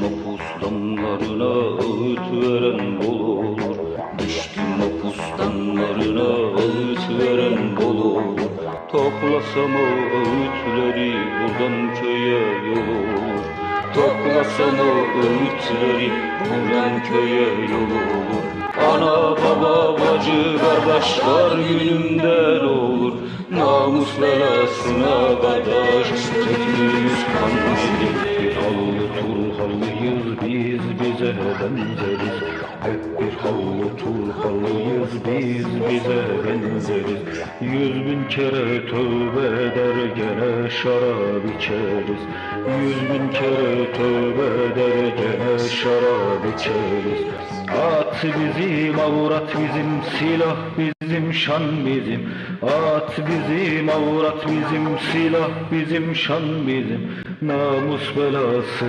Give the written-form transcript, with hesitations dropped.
mapus damlarına öğüt veren bol olur. Düştüm mapus damlarına öğüt veren bol olur. Toplasam o öğütleri buradan köye yol olur. Toplasam o öğütleri buradan köye yol olur. Ana baba bacı kardeşler günümden olur. Namus belasına kardeş tekmiyiz kan bizim. Bir hallı Turhallıyız biz bize benzeriz. Hep bir hallı Turhallıyız biz bize benzeriz. 100.000 kere tövbe eder gene şarap içeriz. 100.000 kere tövbe eder gene şarap içeriz. At bizim, avrat bizim, silah bizim, şan bizim. At bizim, avrat bizim, silah bizim, şan bizim. Namus belasına